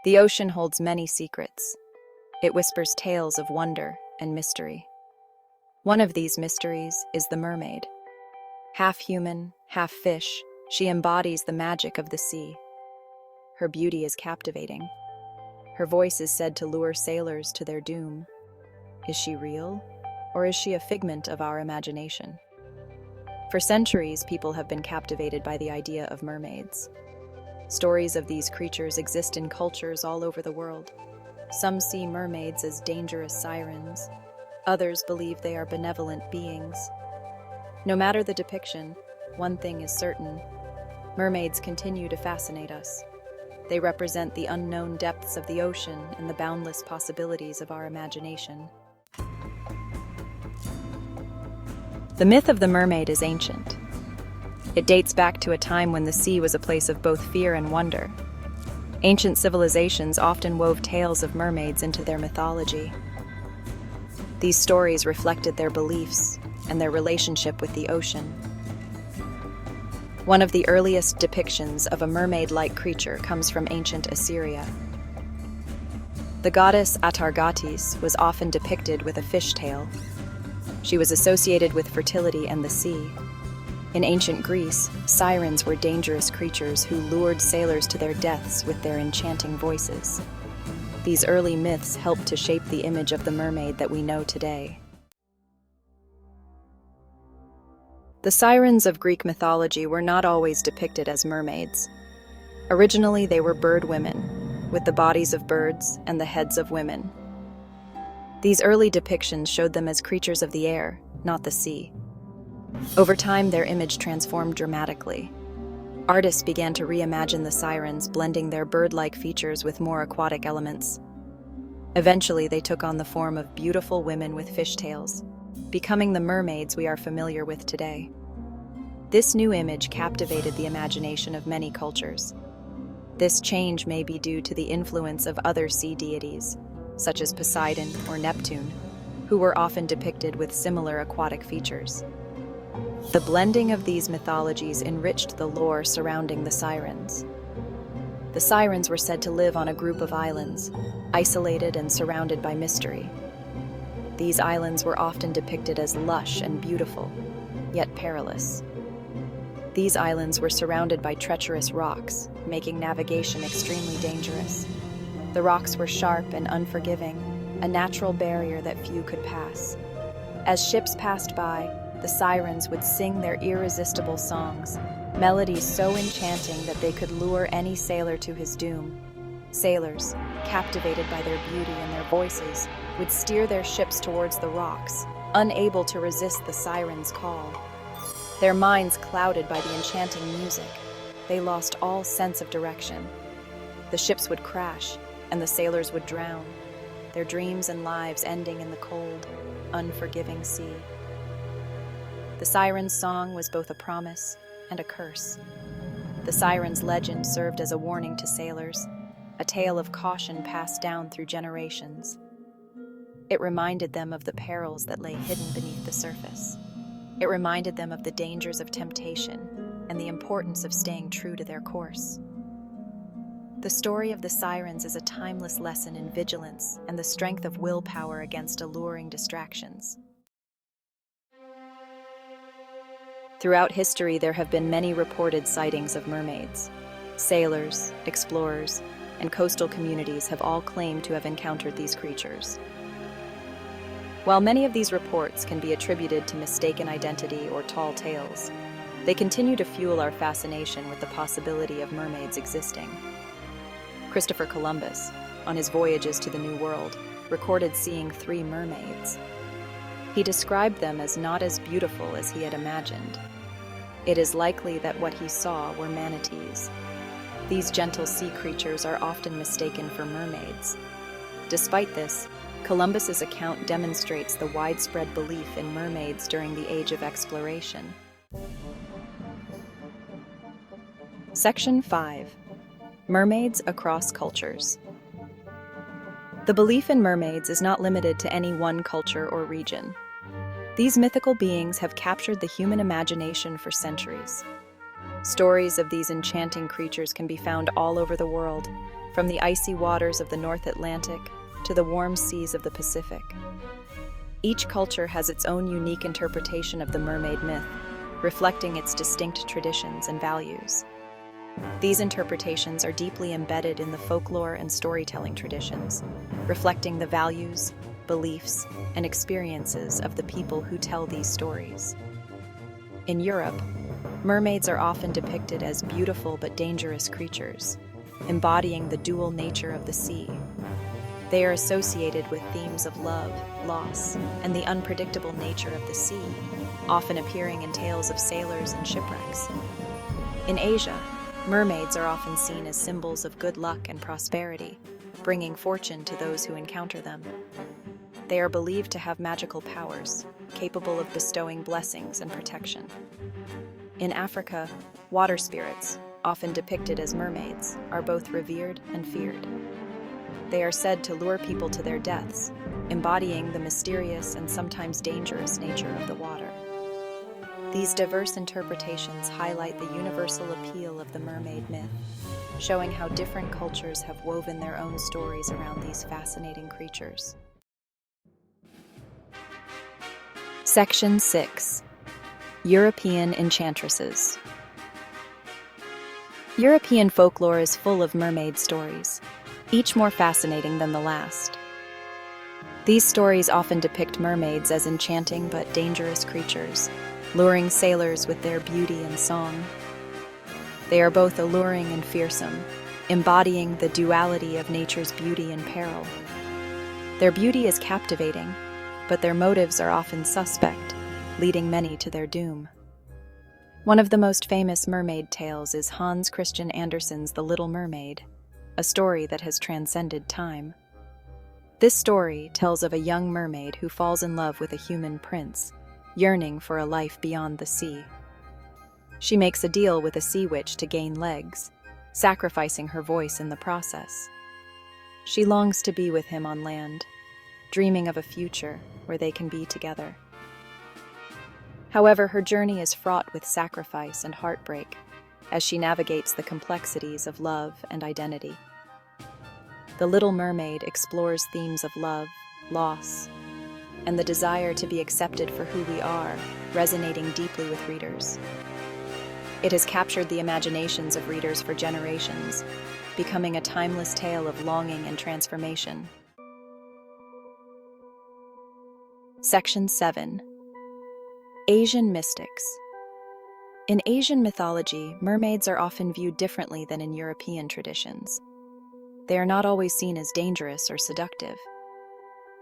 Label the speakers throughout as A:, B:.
A: The ocean holds many secrets. It whispers tales of wonder and mystery. One of these mysteries is the mermaid. Half human, half fish, she embodies the magic of the sea. Her beauty is captivating. Her voice is said to lure sailors to their doom. Is she real, or is she a figment of our imagination? For centuries, people have been captivated by the idea of mermaids. Stories of these creatures exist in cultures all over the world. Some see mermaids as dangerous sirens. Others believe they are benevolent beings. No matter the depiction, one thing is certain: mermaids continue to fascinate us. They represent the unknown depths of the ocean and the boundless possibilities of our imagination. The myth of the mermaid is ancient. It dates back to a time when the sea was a place of both fear and wonder. Ancient civilizations often wove tales of mermaids into their mythology. These stories reflected their beliefs and their relationship with the ocean. One of the earliest depictions of a mermaid-like creature comes from ancient Assyria. The goddess Atargatis was often depicted with a fishtail. She was associated with fertility and the sea. In ancient Greece, sirens were dangerous creatures who lured sailors to their deaths with their enchanting voices. These early myths helped to shape the image of the mermaid that we know today. The sirens of Greek mythology were not always depicted as mermaids. Originally, they were bird women, with the bodies of birds and the heads of women. These early depictions showed them as creatures of the air, not the sea. Over time, their image transformed dramatically. Artists began to reimagine the sirens, blending their bird-like features with more aquatic elements. Eventually, they took on the form of beautiful women with fishtails, becoming the mermaids we are familiar with today. This new image captivated the imagination of many cultures. This change may be due to the influence of other sea deities, such as Poseidon or Neptune, who were often depicted with similar aquatic features. The blending of these mythologies enriched the lore surrounding the sirens. The sirens were said to live on a group of islands, isolated and surrounded by mystery. These islands were often depicted as lush and beautiful, yet perilous. These islands were surrounded by treacherous rocks, making navigation extremely dangerous. The rocks were sharp and unforgiving, a natural barrier that few could pass. As ships passed by, the sirens would sing their irresistible songs, melodies so enchanting that they could lure any sailor to his doom. Sailors, captivated by their beauty and their voices, would steer their ships towards the rocks, unable to resist the sirens' call. Their minds clouded by the enchanting music, they lost all sense of direction. The ships would crash, and the sailors would drown, their dreams and lives ending in the cold, unforgiving sea. The siren's song was both a promise and a curse. The siren's legend served as a warning to sailors, a tale of caution passed down through generations. It reminded them of the perils that lay hidden beneath the surface. It reminded them of the dangers of temptation and the importance of staying true to their course. The story of the sirens is a timeless lesson in vigilance and the strength of willpower against alluring distractions. Throughout history, there have been many reported sightings of mermaids. Sailors, explorers, and coastal communities have all claimed to have encountered these creatures. While many of these reports can be attributed to mistaken identity or tall tales, they continue to fuel our fascination with the possibility of mermaids existing. Christopher Columbus, on his voyages to the New World, recorded seeing 3 mermaids. He described them as not as beautiful as he had imagined. It is likely that what he saw were manatees. These gentle sea creatures are often mistaken for mermaids. Despite this, Columbus's account demonstrates the widespread belief in mermaids during the Age of Exploration. Section 5. Mermaids across cultures. The belief in mermaids is not limited to any one culture or region. These mythical beings have captured the human imagination for centuries. Stories of these enchanting creatures can be found all over the world, from the icy waters of the North Atlantic to the warm seas of the Pacific. Each culture has its own unique interpretation of the mermaid myth, reflecting its distinct traditions and values. These interpretations are deeply embedded in the folklore and storytelling traditions, reflecting the values, beliefs, and experiences of the people who tell these stories. In Europe, mermaids are often depicted as beautiful but dangerous creatures, embodying the dual nature of the sea. They are associated with themes of love, loss, and the unpredictable nature of the sea, often appearing in tales of sailors and shipwrecks. In Asia, mermaids are often seen as symbols of good luck and prosperity, bringing fortune to those who encounter them. They are believed to have magical powers, capable of bestowing blessings and protection. In Africa, water spirits, often depicted as mermaids, are both revered and feared. They are said to lure people to their deaths, embodying the mysterious and sometimes dangerous nature of the water. These diverse interpretations highlight the universal appeal of the mermaid myth, showing how different cultures have woven their own stories around these fascinating creatures. Section 6. European Enchantresses. European folklore is full of mermaid stories, each more fascinating than the last. These stories often depict mermaids as enchanting but dangerous creatures, luring sailors with their beauty and song. They are both alluring and fearsome, embodying the duality of nature's beauty and peril. Their beauty is captivating, but their motives are often suspect, leading many to their doom. One of the most famous mermaid tales is Hans Christian Andersen's The Little Mermaid, a story that has transcended time. This story tells of a young mermaid who falls in love with a human prince, yearning for a life beyond the sea. She makes a deal with a sea witch to gain legs, sacrificing her voice in the process. She longs to be with him on land, dreaming of a future where they can be together. However, her journey is fraught with sacrifice and heartbreak as she navigates the complexities of love and identity. The Little Mermaid explores themes of love, loss, and the desire to be accepted for who we are, resonating deeply with readers. It has captured the imaginations of readers for generations, becoming a timeless tale of longing and transformation. Section 7. Asian Mystics. In Asian mythology, mermaids are often viewed differently than in European traditions. They are not always seen as dangerous or seductive.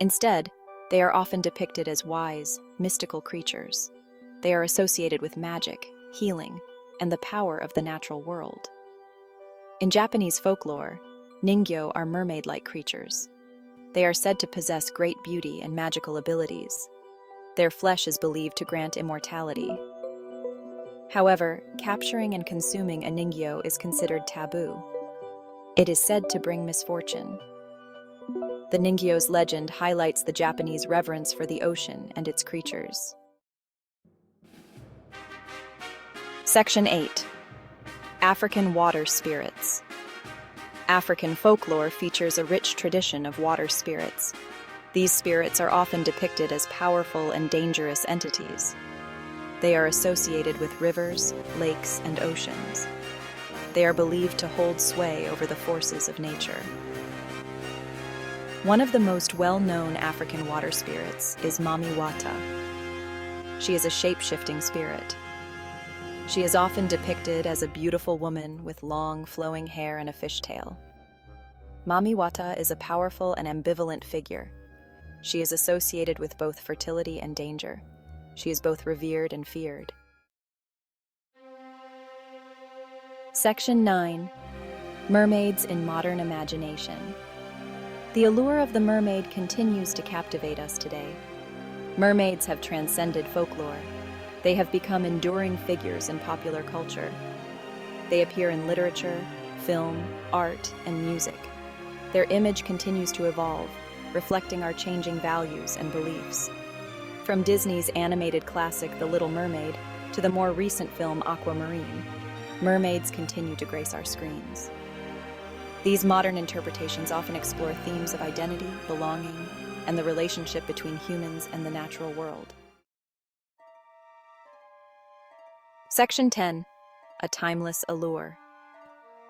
A: Instead, they are often depicted as wise, mystical creatures. They are associated with magic, healing, and the power of the natural world. In Japanese folklore, ningyo are mermaid-like creatures. They are said to possess great beauty and magical abilities. Their flesh is believed to grant immortality. However, capturing and consuming a ningyo is considered taboo. It is said to bring misfortune. The ningyo's legend highlights the Japanese reverence for the ocean and its creatures. Section 8. African Water Spirits. African folklore features a rich tradition of water spirits. These spirits are often depicted as powerful and dangerous entities. They are associated with rivers, lakes, and oceans. They are believed to hold sway over the forces of nature. One of the most well-known African water spirits is Mami Wata. She is a shape-shifting spirit. She is often depicted as a beautiful woman with long, flowing hair and a fishtail. Mami Wata is a powerful and ambivalent figure. She is associated with both fertility and danger. She is both revered and feared. Section 9. Mermaids in Modern Imagination. The allure of the mermaid continues to captivate us today. Mermaids have transcended folklore. They have become enduring figures in popular culture. They appear in literature, film, art, and music. Their image continues to evolve, reflecting our changing values and beliefs. From Disney's animated classic The Little Mermaid to the more recent film Aquamarine, mermaids continue to grace our screens. These modern interpretations often explore themes of identity, belonging, and the relationship between humans and the natural world. Section 10. A timeless allure.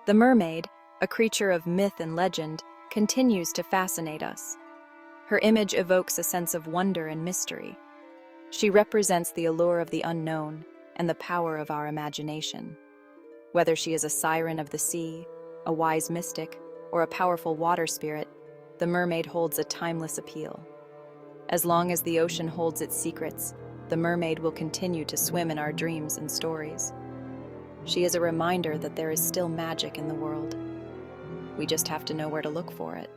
A: The mermaid, a creature of myth and legend, continues to fascinate us. Her image evokes a sense of wonder and mystery. She represents the allure of the unknown and the power of our imagination. Whether she is a siren of the sea, a wise mystic, or a powerful water spirit, the mermaid holds a timeless appeal. As long as the ocean holds its secrets, the mermaid will continue to swim in our dreams and stories. She is a reminder that there is still magic in the world. We just have to know where to look for it.